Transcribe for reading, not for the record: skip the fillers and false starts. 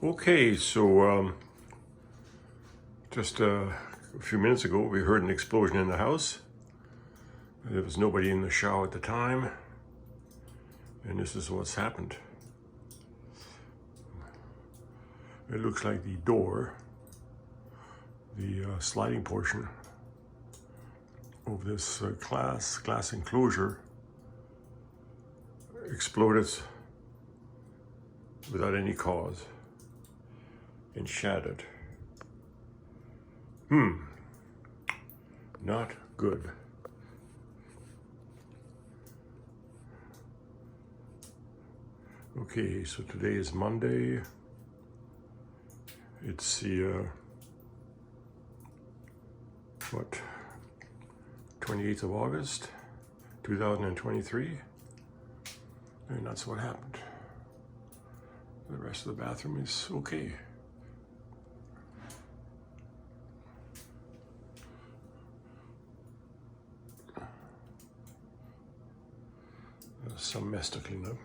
Okay, so just a few minutes ago we heard an explosion in the house. There was nobody in the shower at the time, and this is what's happened. It looks like the door, the sliding portion of this glass enclosure exploded without any cause and shattered. Not good. Okay, so today is Monday. It's the 28th of August, 2023, and that's what happened. The rest of the bathroom is okay. Some mess to clean up.